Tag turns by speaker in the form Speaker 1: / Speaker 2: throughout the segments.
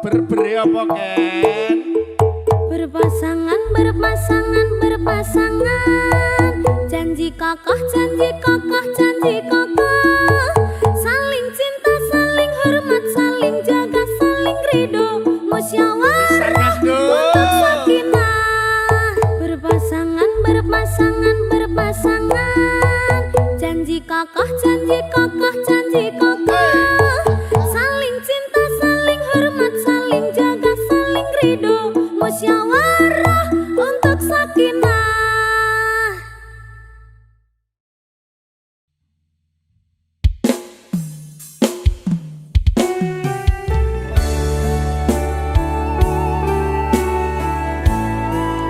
Speaker 1: Berberi apa Ken?
Speaker 2: Berpasangan, berpasangan, berpasangan. Janji kakak, janji kakak, janji kakak. Saling cinta, saling hormat, saling jaga, saling ridho, musyawarah untuk sakinah. Berpasangan, berpasangan, berpasangan. Janji kakak, janji kakak, janji kakak. Saling cinta, saling hormat, saling jaga, saling ridho, musyawarah untuk sakinah.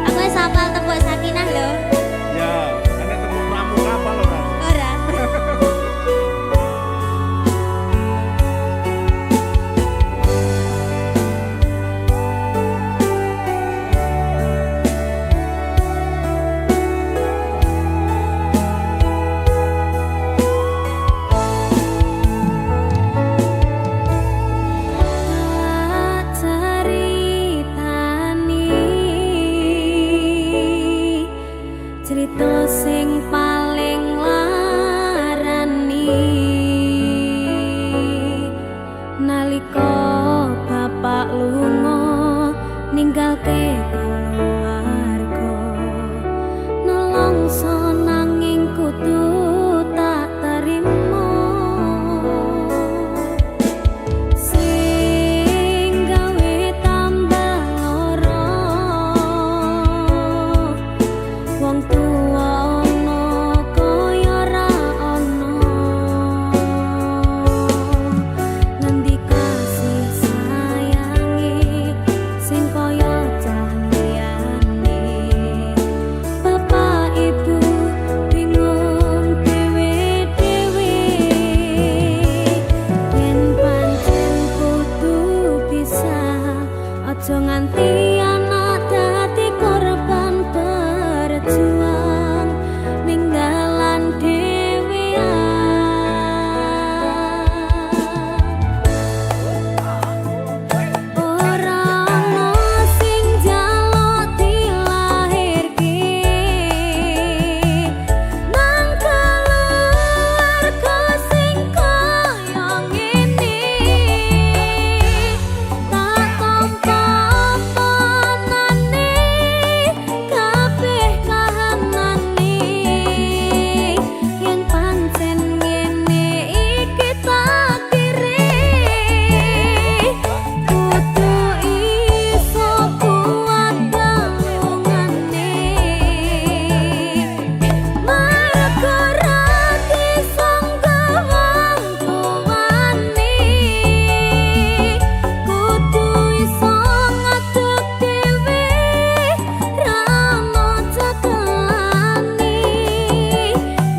Speaker 2: Aku wis hafal tembok sakinah lho.
Speaker 1: Ya, ana tembok pramuka apa lho kan?
Speaker 2: Ora. Cerita sing paling larani nalika bapak lunga ninggalke keluarga nelongso nanging kudu tak terima sing gawe tambah lara wong tuwa ana kaya ra ana ngendi kasih sayangi sing kaya cahyane bapak ibu bingung dhewe-dhewe yen pancen kudu pisah aja nganti anak dadi korban berjuang ninggalan dhewean ora ana sing njaluk dilahirke nang keluarga sing kaya ngene tak tampa panane kabeh kahanane yen pancen ngene iki takdire kudu iso kuat dalungane mergo ra disangga wong tuwane kudu iso ngadeg dhewe ra moco kelani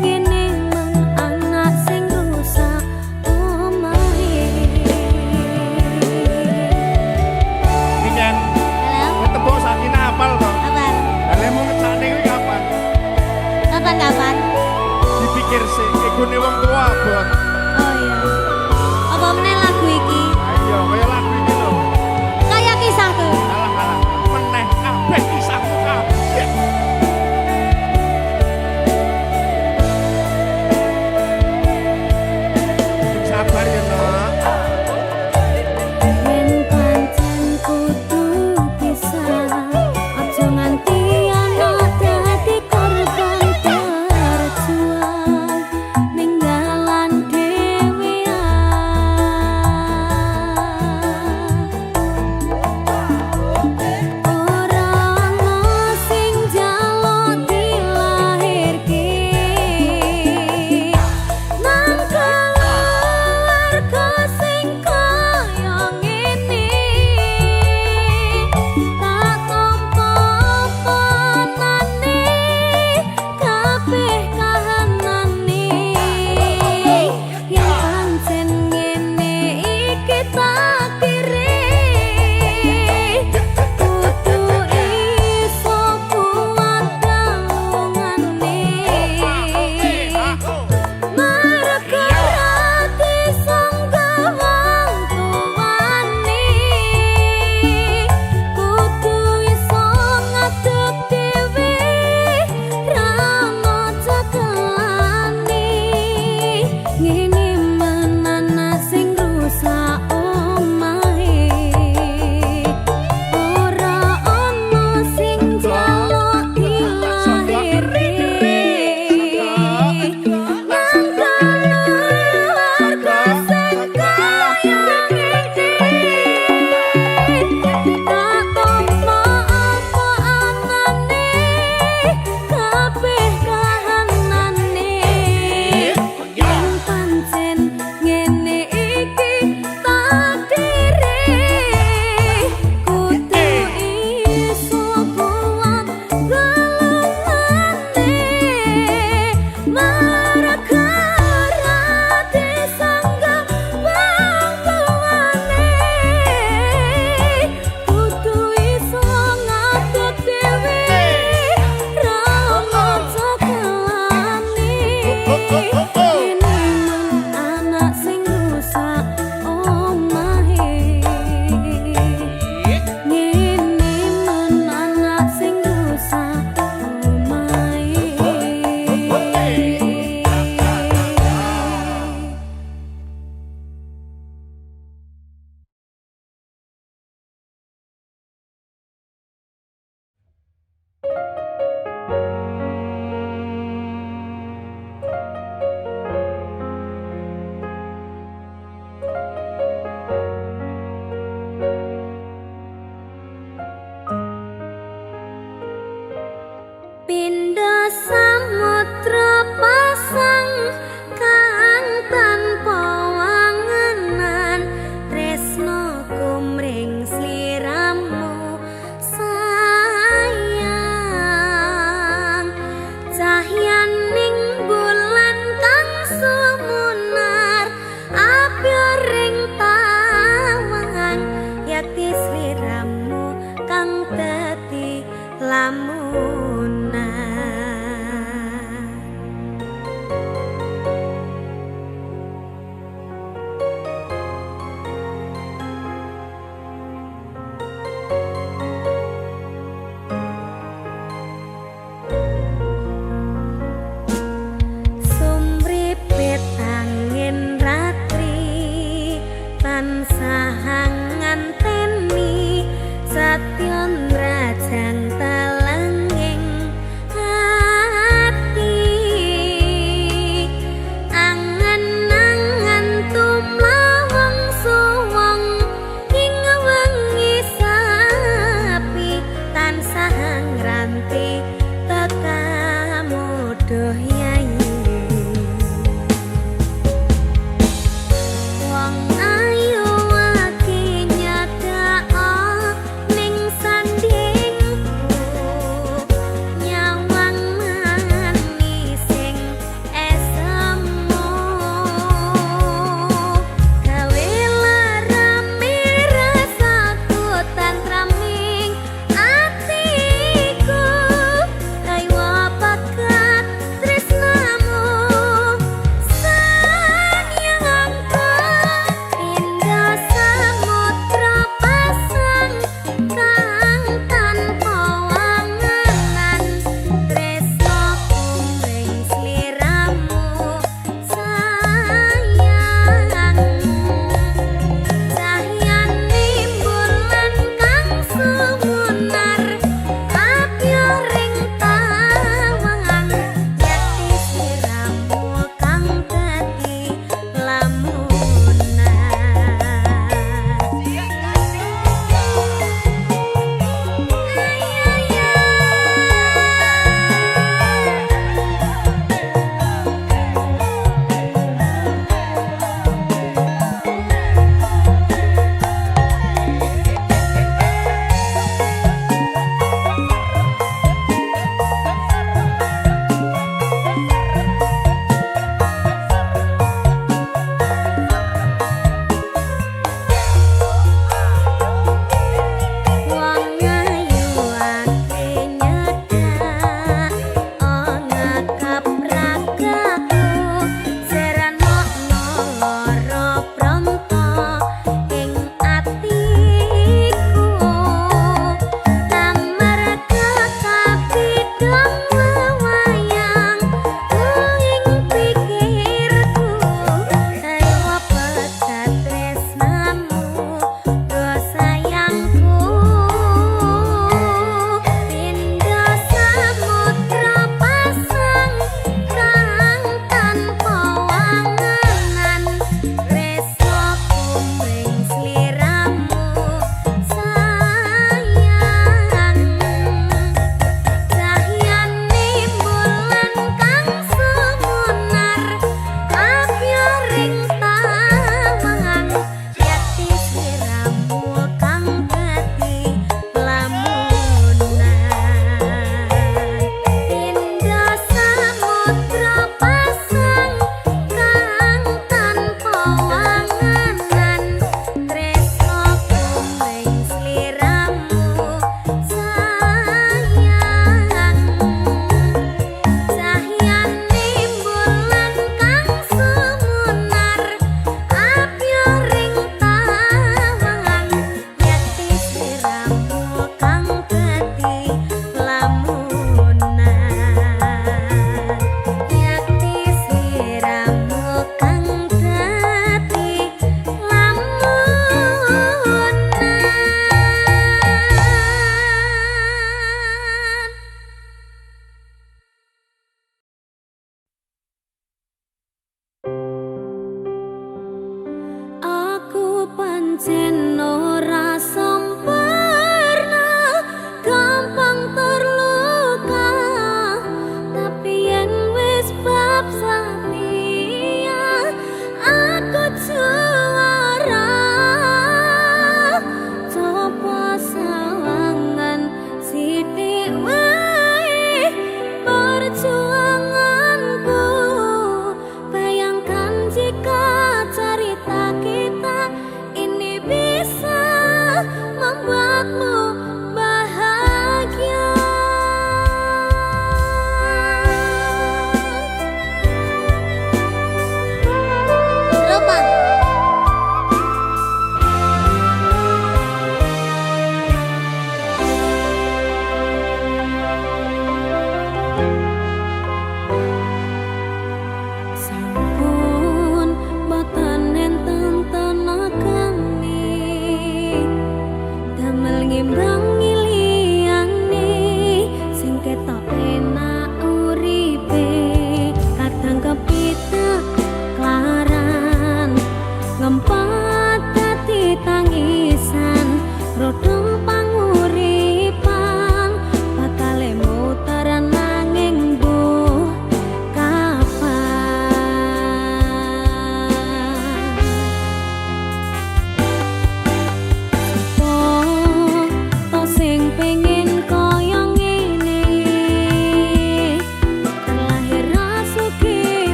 Speaker 2: ngene men anak sing rusak omahe.
Speaker 1: Iki Ken,
Speaker 2: Halo,
Speaker 1: tembok sakinah apal to?
Speaker 2: kapan?
Speaker 1: Lah mau ngecane kuwi kapan?
Speaker 2: Kapan?
Speaker 1: Dipikir sih, egone wong tua abot.
Speaker 2: Oh iya. Apa meneh lagu iki?
Speaker 1: Ayo, kaya lagu iki lho.
Speaker 2: Kayak kisahku.
Speaker 1: Alah, meneh kabeh kisahku kabeh. Sabar ya, Nak.
Speaker 2: Yen pancen kudu pisah, aja nganti anak dadi korban berjuang ninggalan dhewean.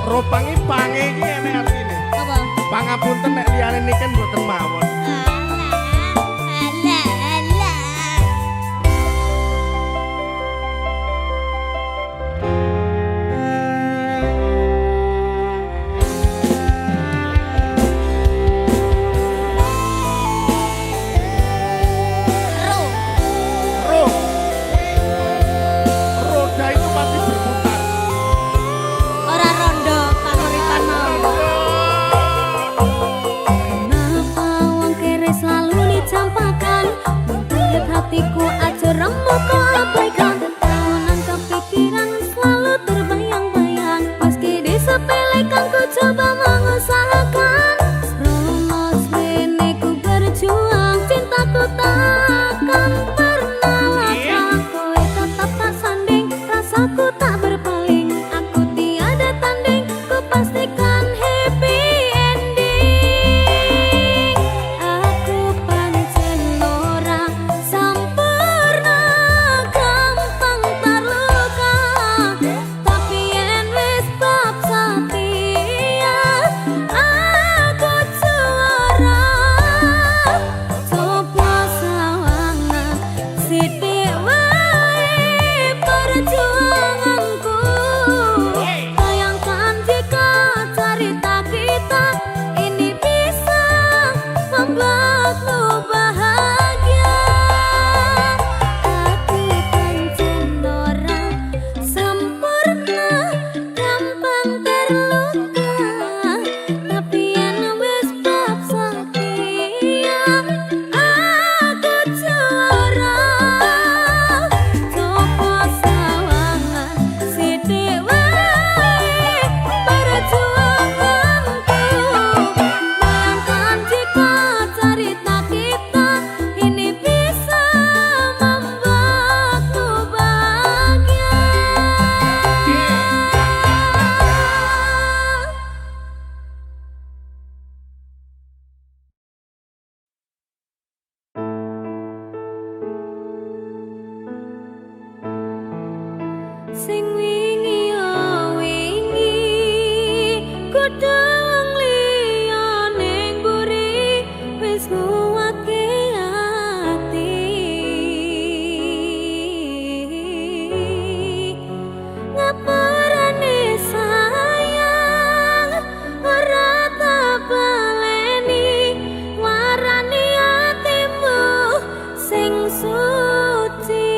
Speaker 1: Ropangi pange iki enek artine.
Speaker 2: Apa?
Speaker 1: Pangapunten nek liyane niken mboten mawon.
Speaker 2: Hatiku aja remuk kau abaikan. Tahunan kepikiran selalu terbayang-bayang. Meski disepelekan ku coba mengusahakan. Romos ini ku berjuang. Cintaku takkan pernah latah. Kau tetap tak sanding. Rasaku tak berpaling. Aku tiada tanding. Ku pastikan happy ending. Aku pancen orang sempurna, gampang terluka. Tapi yen wis bab setia, aku juara. Coba sawangan sithik wae perjuanganku. Bayangkan jika cerita kita ini bisa membuatmu bahagia. Aku pancen orang sempurna, gampang terluka. Tapi yen wis bab setia, aku juara. Coba sawangan sithik wae perjuanganku. Bayangkan jika cerita kita ini bisa membuatmu bahagia. Sing wingi yo wingi kudu wong liya ning mburi wis nguwake ati. Ngapurane sayang ora tak baleni warani atimu sing suci.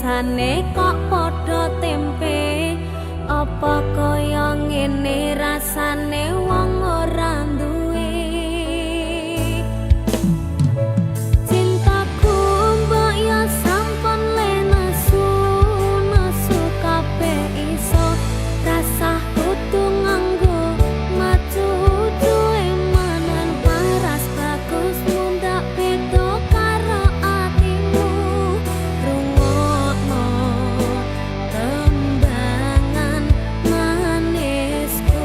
Speaker 3: rasane kok padha tempe apa kaya ngene rasane wong ora duwe cintaku mbok ya sampun lenesu nesu kabeh iso rasah kudu nganggo matu duwe manan paras bagus mundak beda karo atimu rungokno tembangan manisku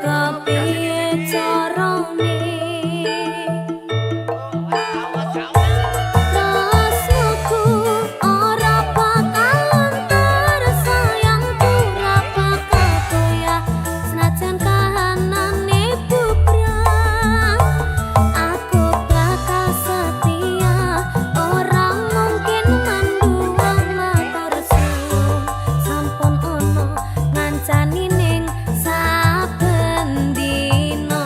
Speaker 3: kepiye carane rasaku ora bakalan tersayangku ora bakal goyah senajan kahanane bubrah aku bakal setia ora mungkin manduwang matur suwun sampun ono ngancani ning saben dina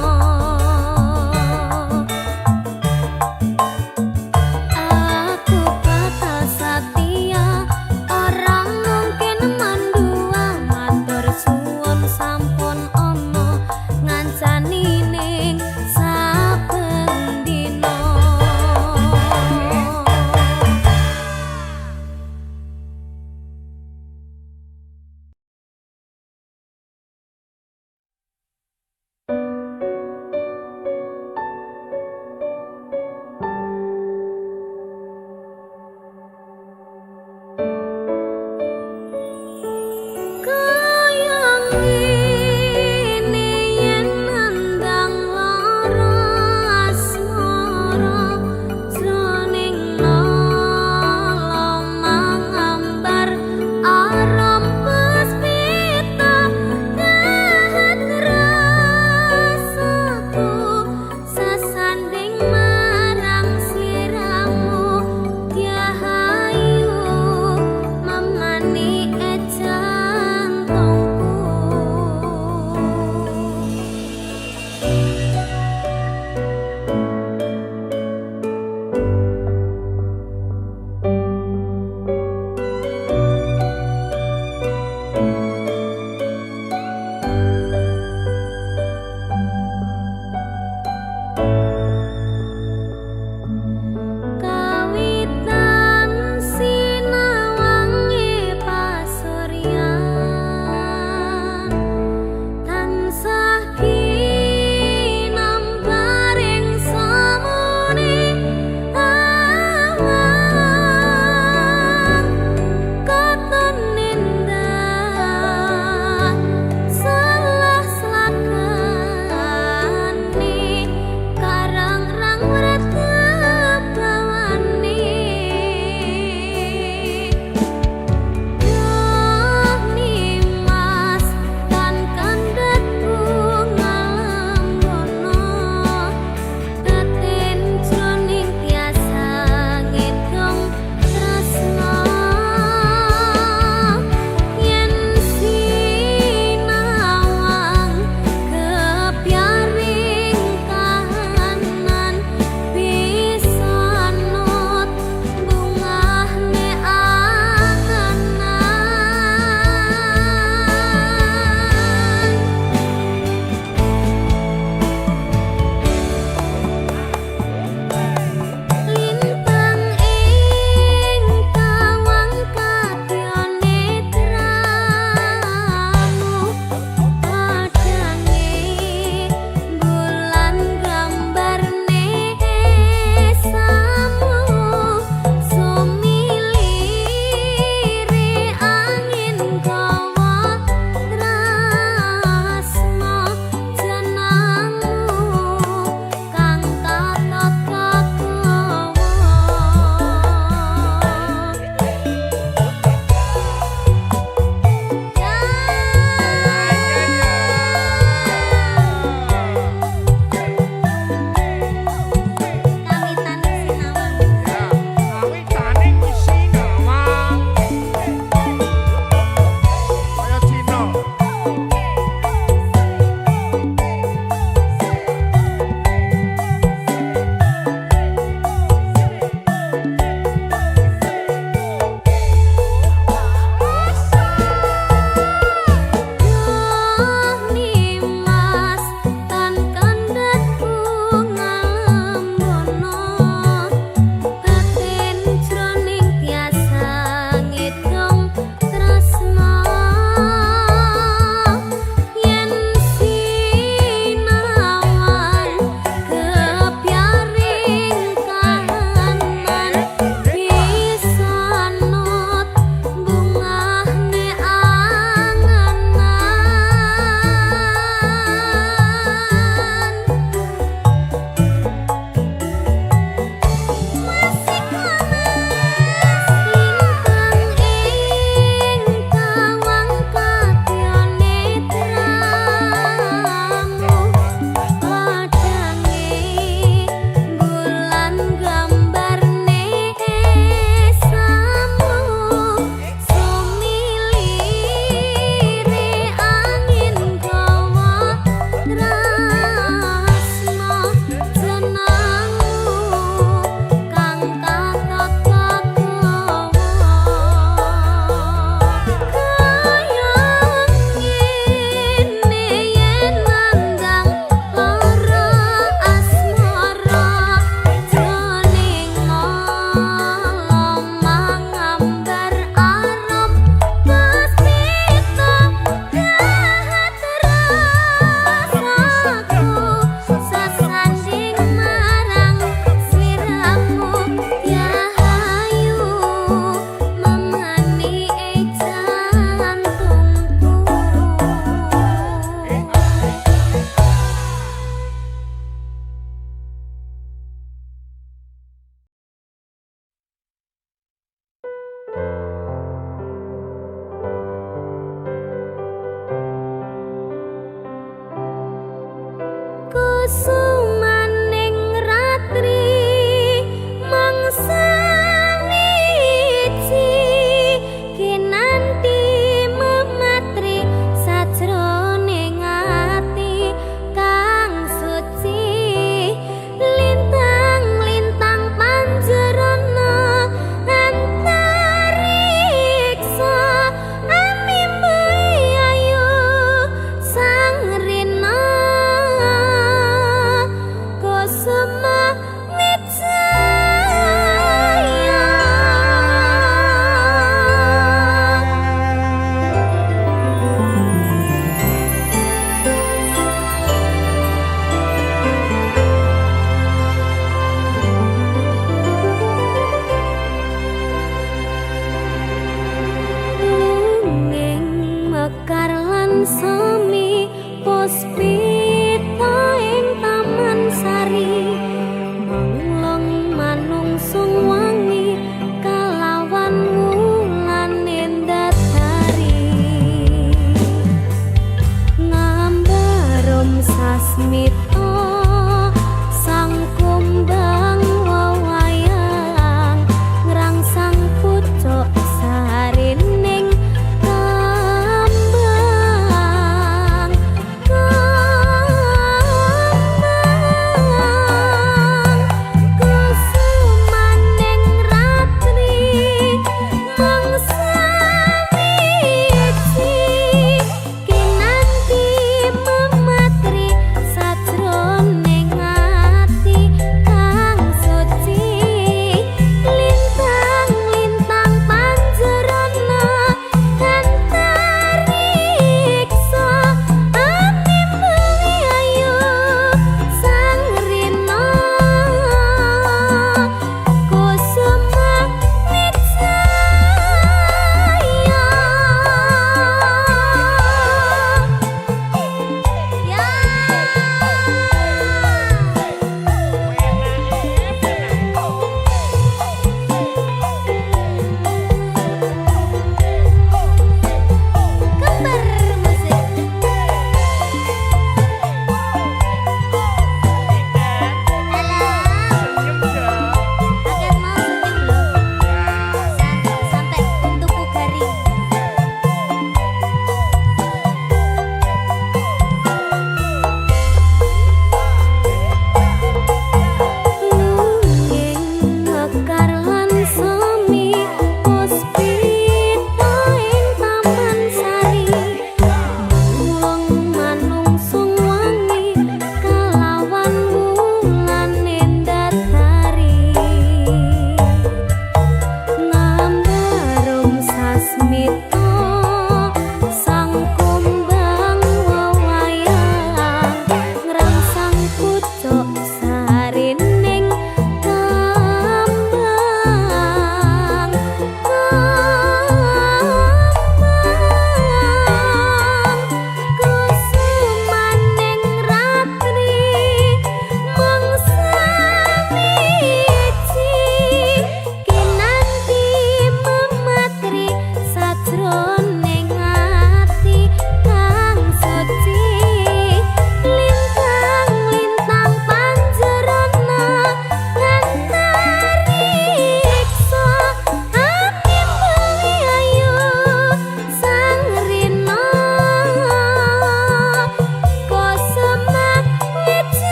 Speaker 3: kusumaning ratri mangsa wiji kinanti mematri sajroning ati kang suci lintang-lintang panjerana antariksa amimbu ayu sang rina kusuma wijaya. Lunging mekar lan sami puspita ing taman sari manglong manungsung wangi kalawan wulan endasari ngambarum sasmita sang kumbang wewayang ngrangsang pucuk sarining kembang kusumaning ratri mangsa wiji kinanti mematri sajroning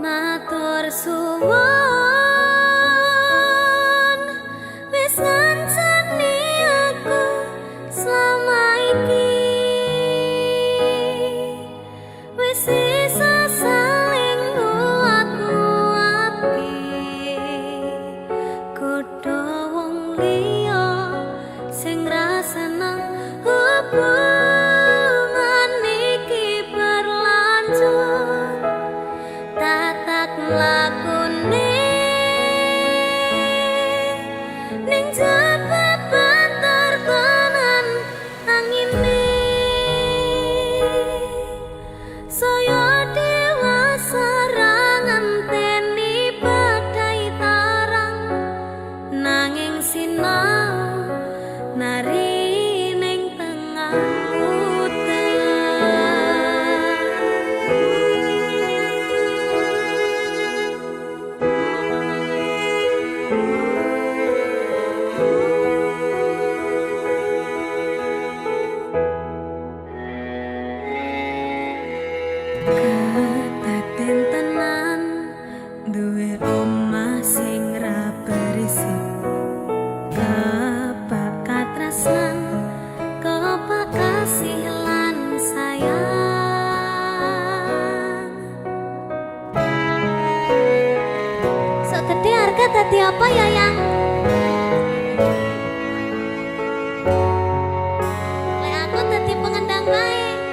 Speaker 3: matur suwun wis ngancani aku selama iki wis isa saling nguat-nguati kudu wong liya sing ra seneng hubungan iki berlanjut tatak lakune ning jabe banter tenan angine saya dewasa ra ngenteni badai tarang nanging sinau nari ning tengah kadaden tenan duwe omah sing ra berisik kebakat tresnan kebakat kasih lan sayang sok gede harga tadi apa ya yang lek aku tadi pengendang wae aku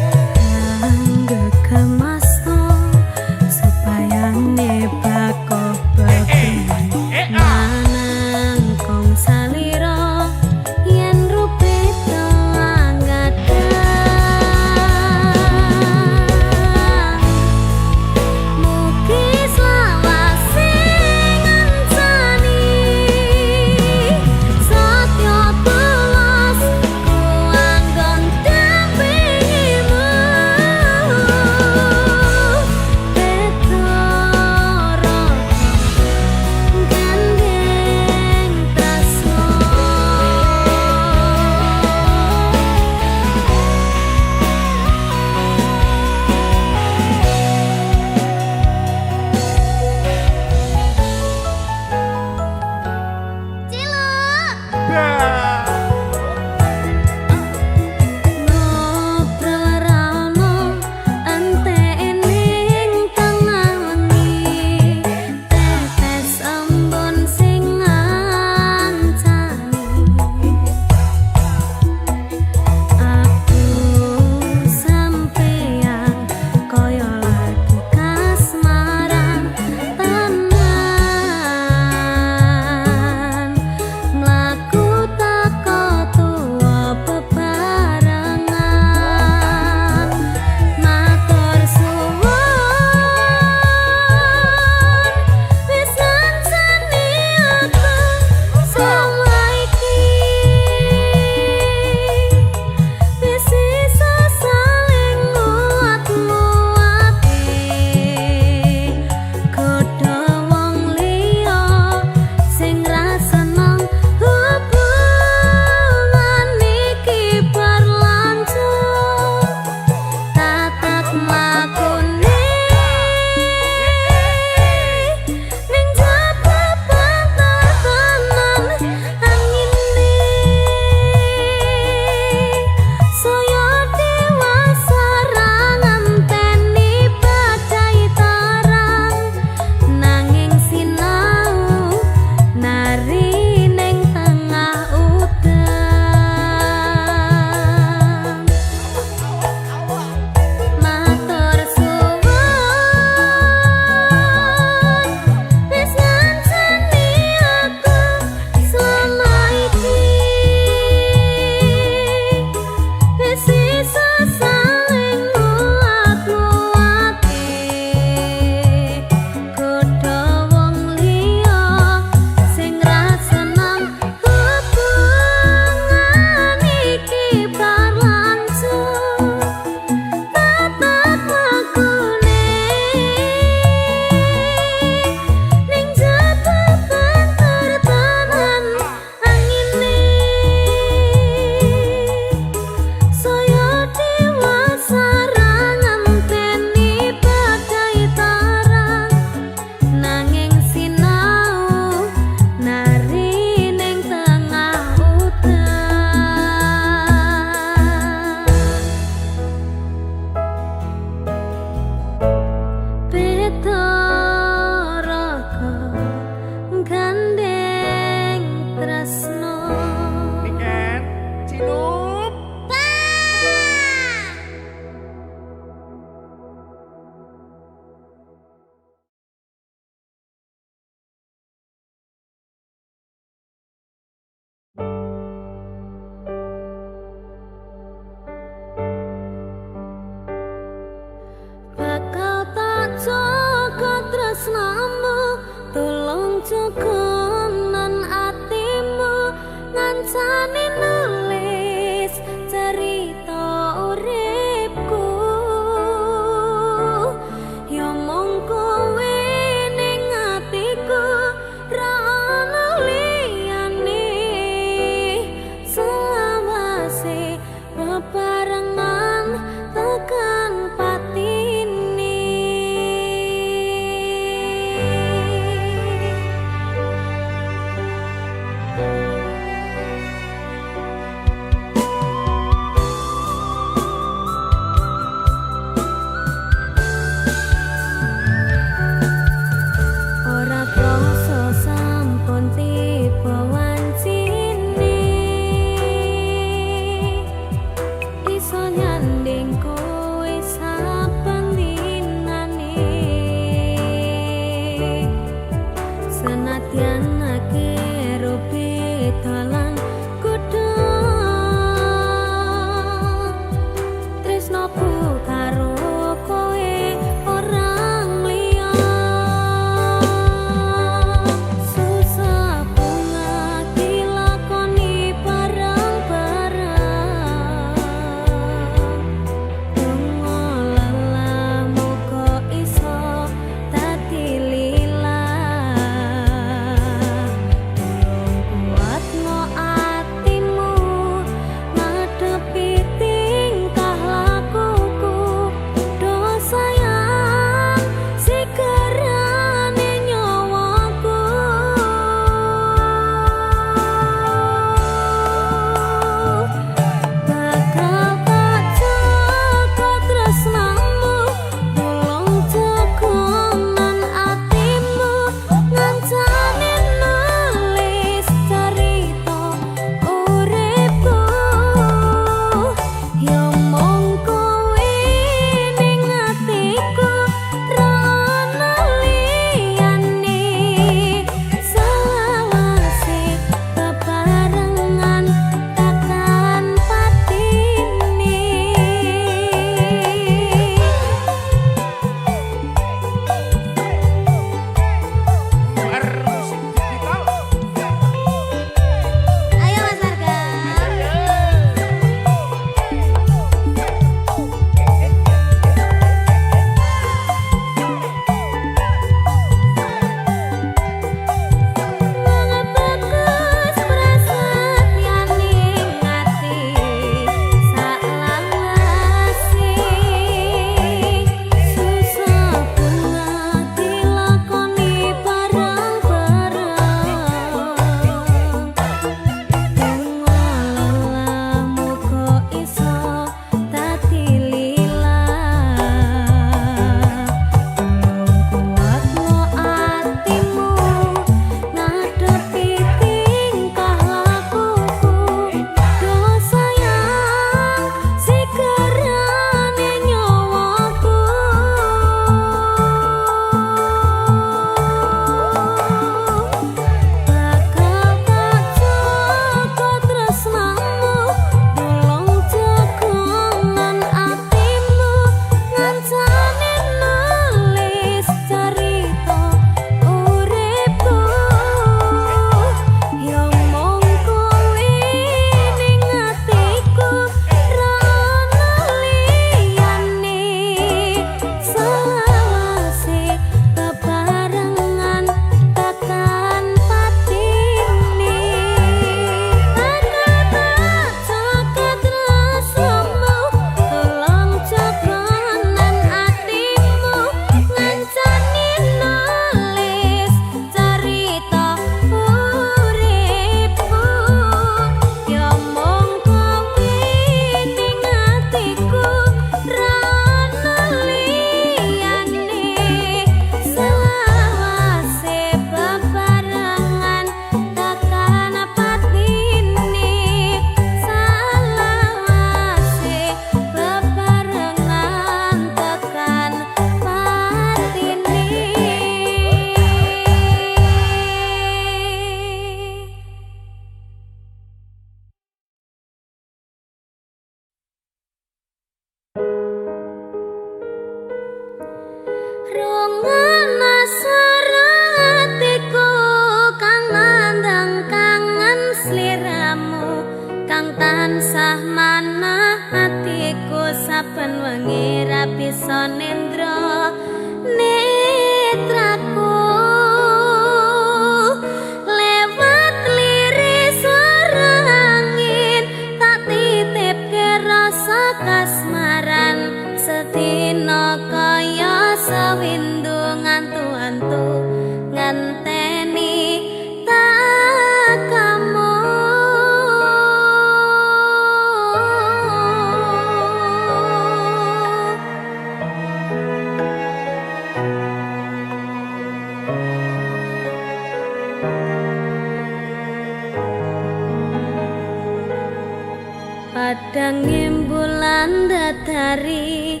Speaker 3: padang bulan dadari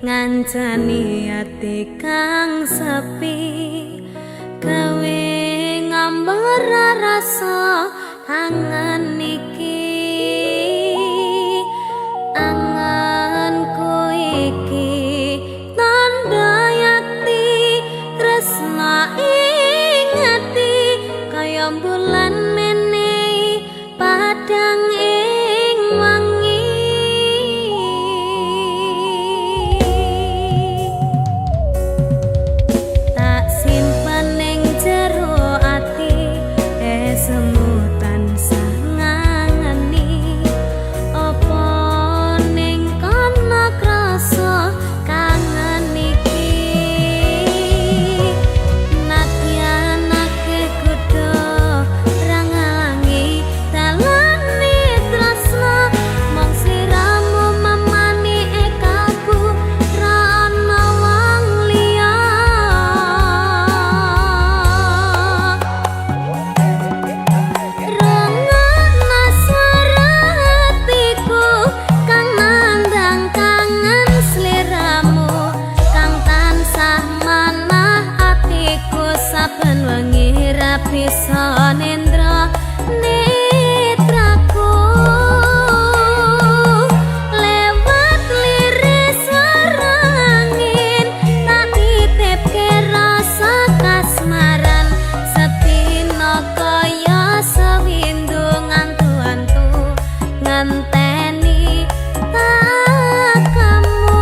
Speaker 3: ngancani ati kang sepi gawe ngambar rasa angan iki anganku iki tanda yakti tresna ing ati kaya bulan menehi padang ing wangi tak simpen ning jero ati semutan sangangani apa ning kana krasa kangen iki nadyanake kudu rangalangi dalane tresna mong sliramu mamani ekaku ra ana wong liya rangana swara hatiku kang nandang kangen sliramu kang tansah manah atiku saben wengi ra bisa nendra netraku lewat liris swara angin tak titipke rasa kasmaran sepino kaya sewindu ngantu-antu ngenteni tak kamu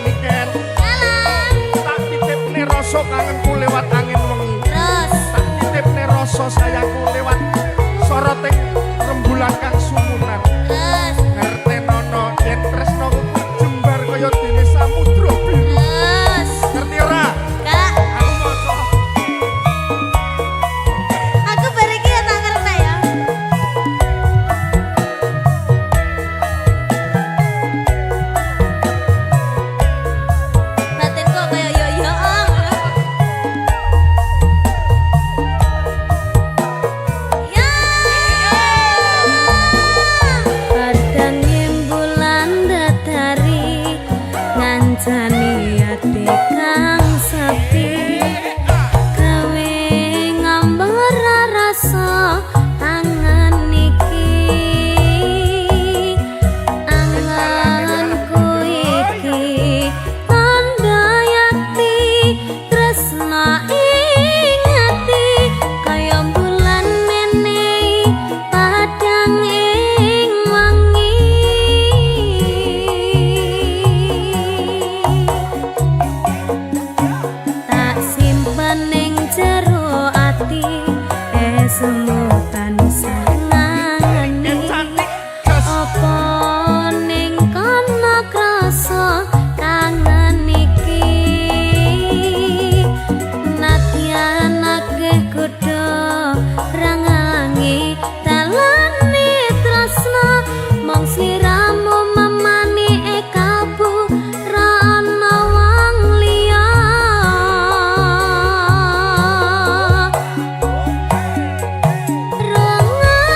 Speaker 1: Niken
Speaker 3: jalan
Speaker 1: tak titipne rasa kangenku lewat angin wengi
Speaker 3: terus
Speaker 1: tak titipne rasa sayangku lewat soroting rembulan kang sumunan
Speaker 3: terus
Speaker 1: ngertenono yen tresnaku jembar kaya dene samudra biru
Speaker 3: terus
Speaker 1: ngerti ora
Speaker 3: kak
Speaker 1: aku maca
Speaker 3: aku bariki ya tak ngerti ya batinku kaya yo ya padang bulan dadari ngancani ati kang sepi gawe ngambar rasa angan iki anganku iki tanda yakti tresna ing ati kaya bulan menehi padang ing wangi tak simpen ning jero ati semutan sangangani
Speaker 1: yen cantik jas
Speaker 3: apa ning kana krasa kangen iki nadyanake kudu rangalangi dalane tresna mong sliramu mamani ekabu ra ana wong liya rangana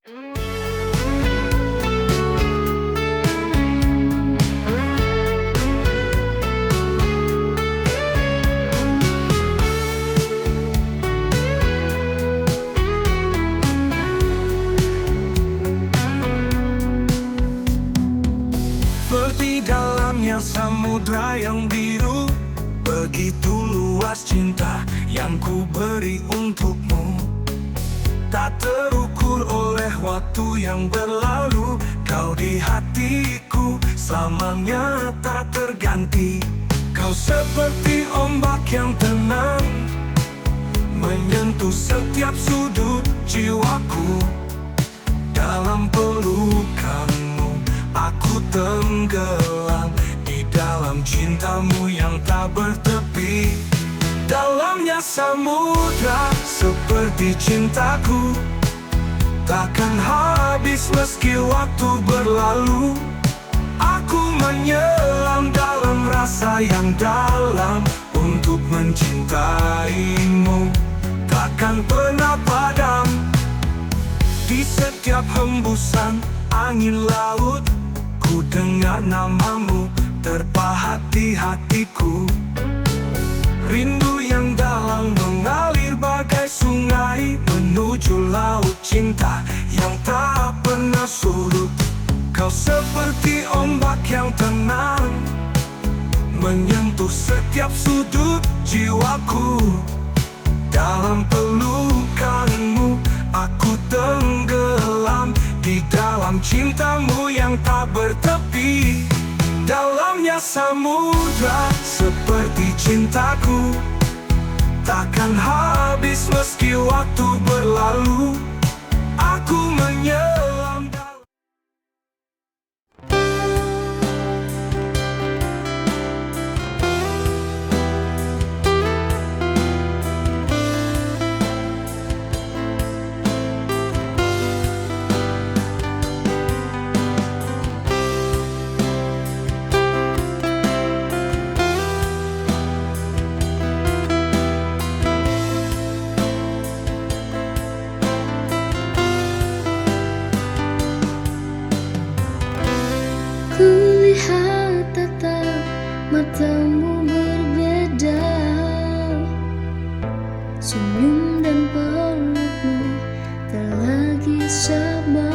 Speaker 4: Seperti dalamnya samudra yang biru, begitu luas cinta yang ku beri untukmu. Tak terukur oleh waktu yang berlalu, kau di hatiku selamanya tak terganti. Kau seperti ombak yang tenang, menyentuh setiap sudut jiwaku. Dalam pelukanmu aku tenggelam, di dalam cintamu yang tak bertepi. Dalamnya samudra seperti cintaku, takkan habis meski waktu berlalu. Aku menyelam dalam rasa yang dalam, untuk mencintaimu takkan pernah padam. Di setiap hembusan angin laut, ku dengar namamu terpahat di hatiku. Rindu yang dalam mengalir bagai sungai, menuju laut cinta yang tak pernah surut. Kau seperti ombak yang tenang, menyentuh setiap sudut jiwaku. Dalam pelukanmu aku tenggelam, di dalam cintamu yang tak bertepi. Dalamnya samudra seperti cintaku, takkan habis meski waktu berlalu. Aku menyelam dalam.
Speaker 3: Kulihat tatap matamu berbeda, senyum dan pelukmu tak lagi sama.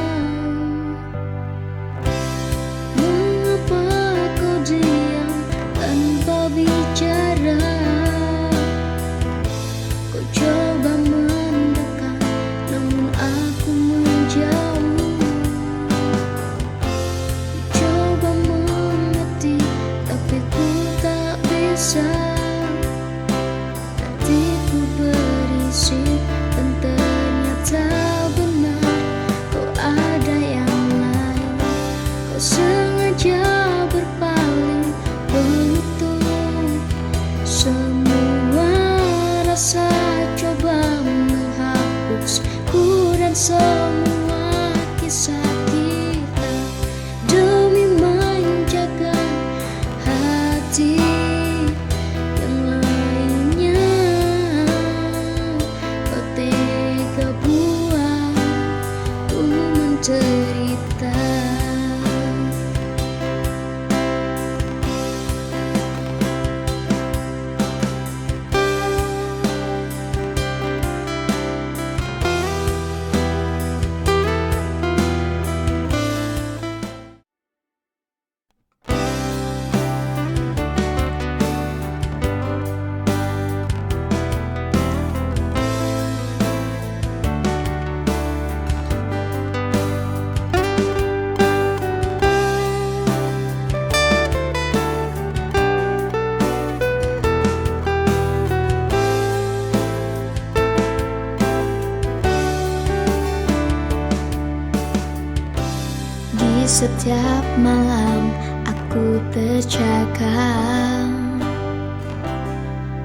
Speaker 3: Mengapa kau diam tanpa bicara? Kau coba mendekat, namun aku menjauh. Hatiku berisi dan ternyata benar, kau ada yang lain. Kau sengaja berpaling, beruntung. Semua rasa coba menghapusku dan semua kisah kita, demi menjaga hati yang lainnya. Kau tega buat ku mencerita. Di setiap malam aku terjaga,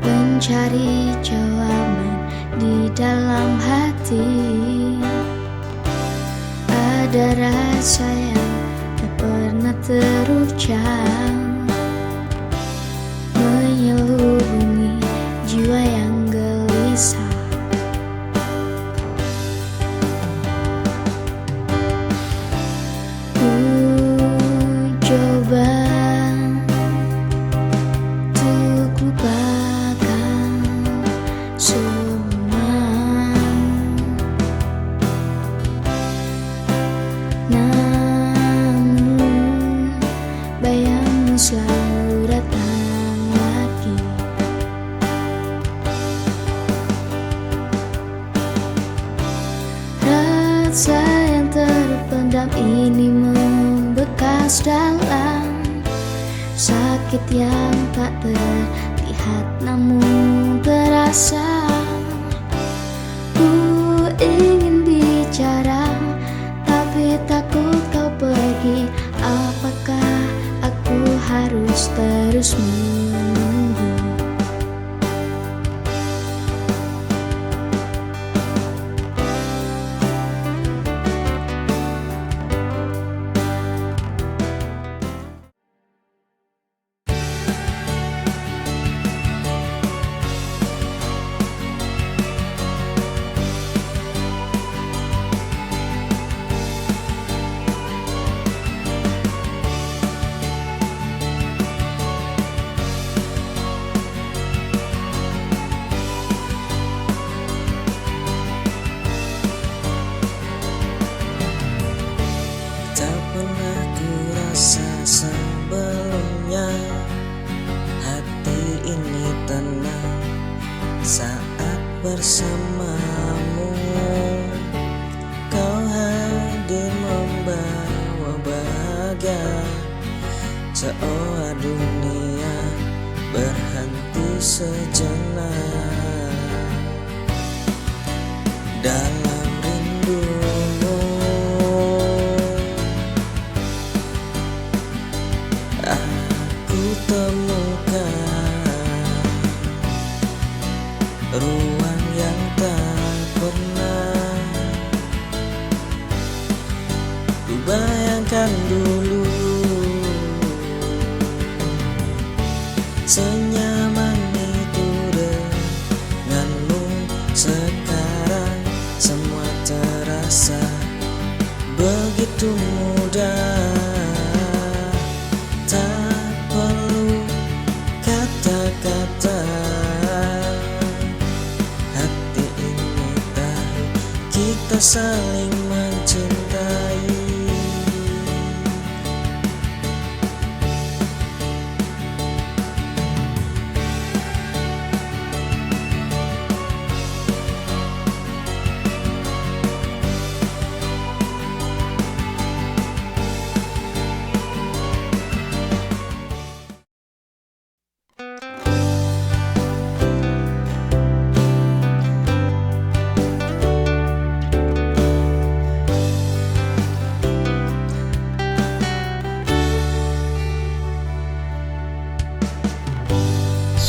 Speaker 3: mencari jawaban di dalam hati. Ada rasa yang tak pernah terucap, menyelubungi jiwa yang gelisah. rasa yang terpendam ini membekas dalam sakit yang tak terlihat namun terasa. Ku ingin bicara tapi takut kau pergi. Apakah aku harus terus menunggu?
Speaker 5: Tak pernah ku rasa sebelumnya hati ini tenang saat bersamamu. Kau hadir membawa bahagia, seolah dunia berhenti sejenak. Dalam rindumu aku temukan ruang yang tak pernah ku bayangkan dulu. Senyaman itu denganmu, sekarang semua terasa begitu mudah. Tak perlu kata-kata, hati ini tahu kita saling mencintai.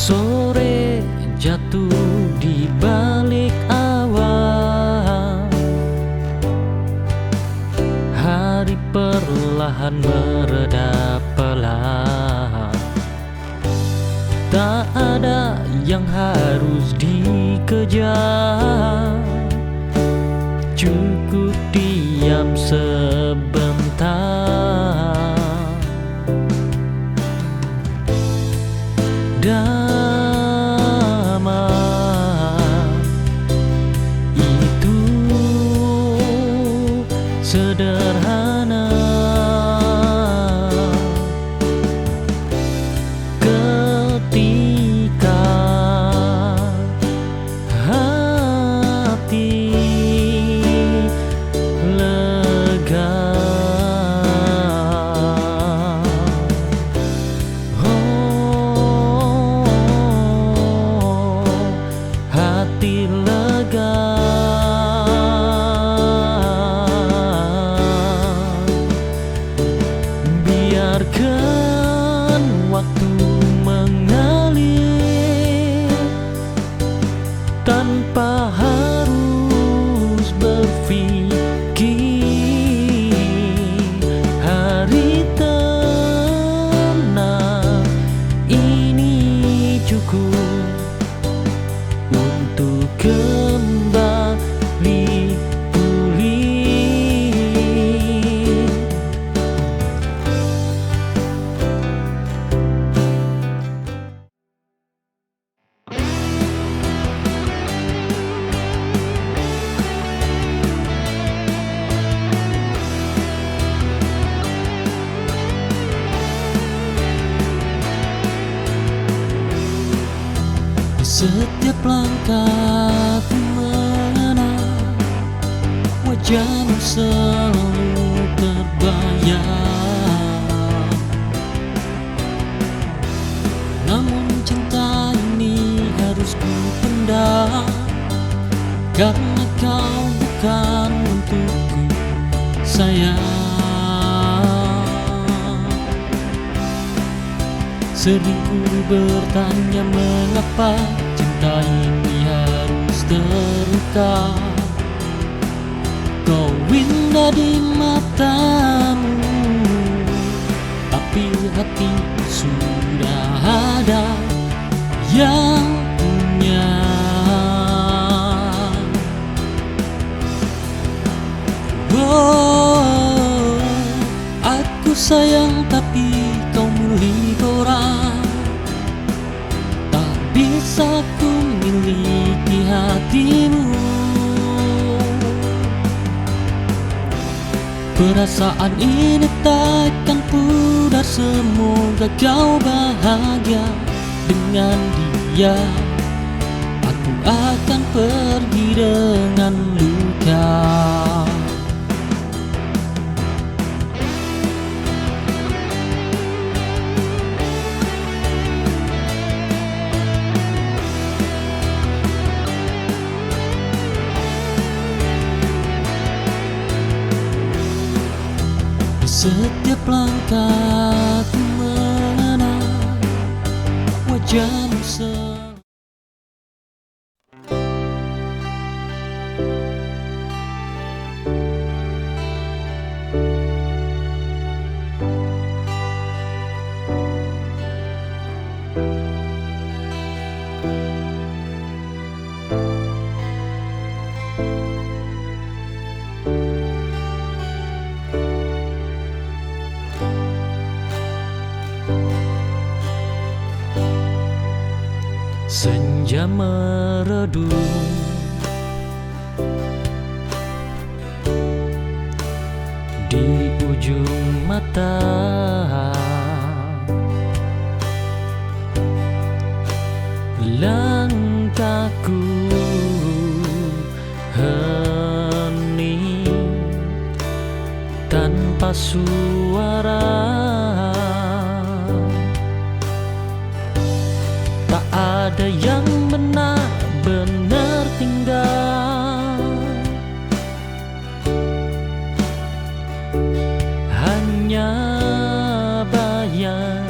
Speaker 6: Sore jatuh di balik awan, hari perlahan mereda pelan. Tak ada yang harus dikejar, cukup diam sebentar. Damai itu sederhana, ketika hati lega. Hati lega, biarkan waktu mengalir tanpa harus berpikir. Hari tenang ini cukup untuk kembali pulih. Setiap langkahku mengenal wajahmu selalu terbayang. Namun cinta ini harus ku pendam, karena kau bukan untukku, sayang. Sering ku bertanya mengapa cinta ini harus terluka. Kau indah di matamu, tapi hati sudah ada yang punya. Oh, aku sayang tapi kau milik orang. Tak bisa ku miliki hatimu. Perasaan ini takkan pudar, semoga kau bahagia dengan dia. Aku akan pergi dengan luka. Setiap langkahku mengenal wajahmu selalu. Senja meredup, di ujung mata langkahku hening tanpa suara. Ada yang benar-benar tinggal, hanya bayang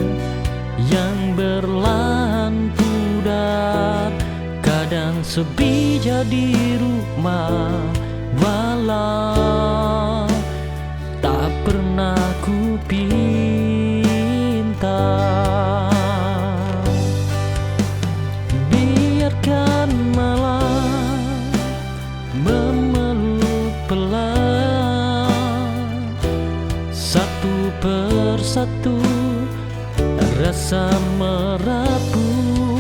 Speaker 6: yang berlahan pudar. Kadang sepi jadi rumah malam, tak pernah ku pinta. Biarkan malam memeluk pelan, satu persatu rasa merapuh.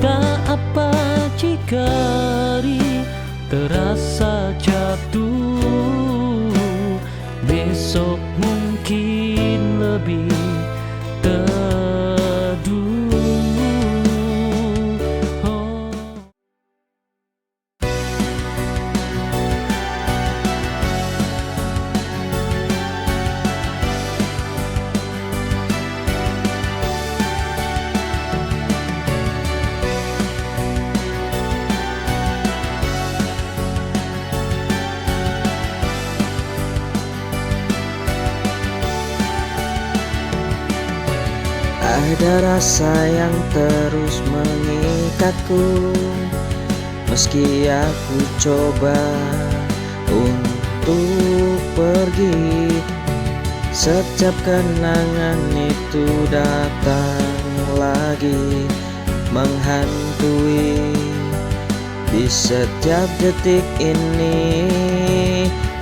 Speaker 6: Tak apa jika hari terasa jatuh, besok mungkin lebih teduh.
Speaker 5: Ada rasa yang terus mengikatku, meski aku coba untuk pergi. Setiap kenangan itu datang lagi, menghantui. Di setiap detik ini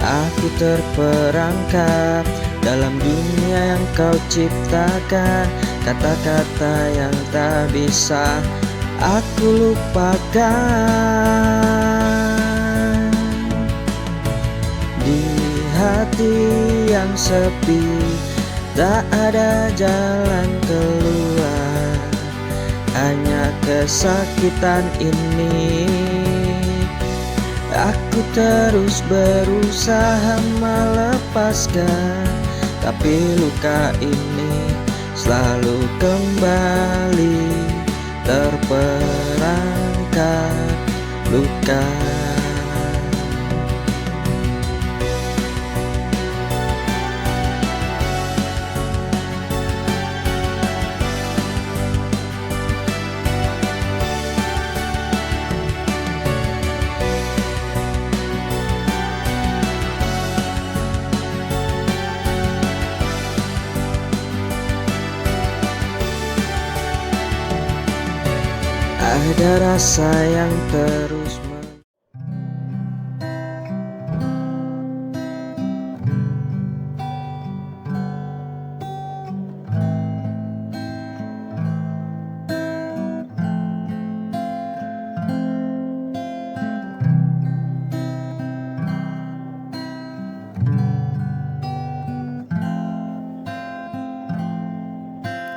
Speaker 5: aku terperangkap dalam dunia yang kau ciptakan. Kata-kata yang tak bisa aku lupakan. Di hati yang sepi tak ada jalan keluar, hanya kesakitan ini. Aku terus berusaha melepaskan, tapi luka ini selalu kembali terperangkap luka. Ada rasa yang terus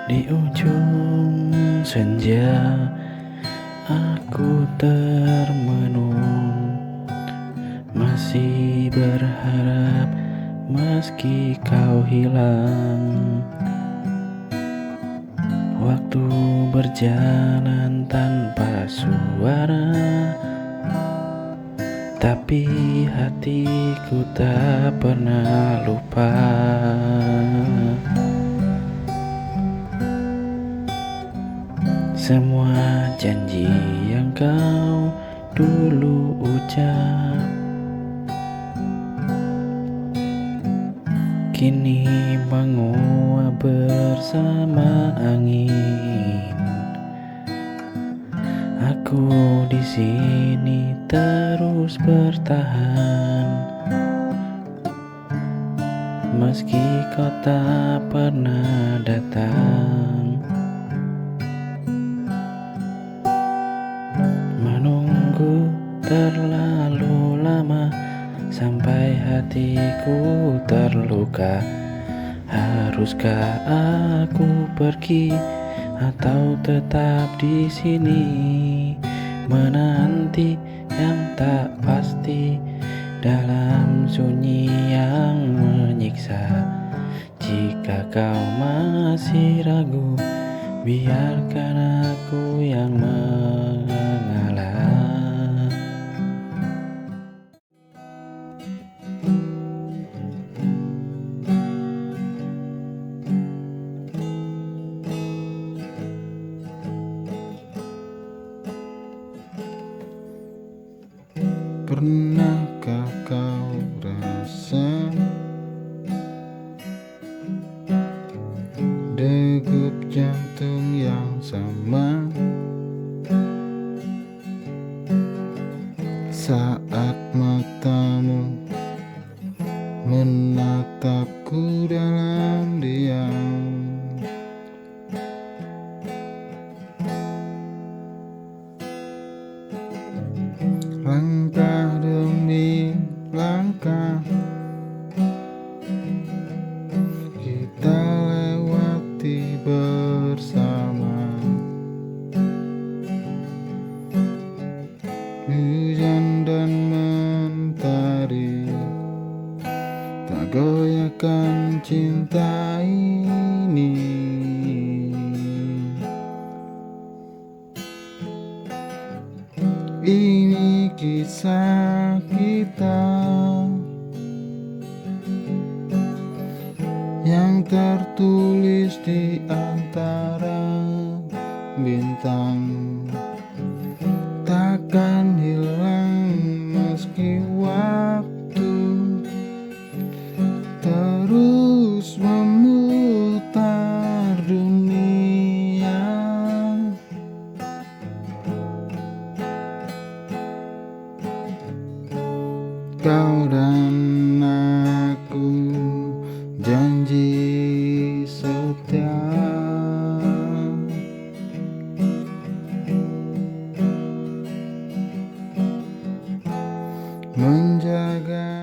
Speaker 6: Di ujung senja aku termenung, masih berharap meski kau hilang. Waktu berjalan tanpa suara, tapi hatiku tak pernah lupa. Semua janji yang kau dulu ucap kini menguap bersama angin. Aku di sini terus bertahan, meski kau tak pernah datang. Menunggu terlalu lama sampai hatiku terluka. Haruskah aku pergi atau tetap di sini menanti yang tak pasti dalam sunyi yang menyiksa? Jika kau masih ragu, biarkan aku yang mengalah.
Speaker 7: Pernahkah kau rasa degup jantung yang sama saat matamu menatapku dalam diam? Langkah demi langkah kita lewati bersama. Hujan dan mentari tak goyahkan cinta ini. Ini kisah kita yang tertulis di antara bintang, takkan hilang meski waktu terus memutar dunia. Kau dan aku janji setia menjaga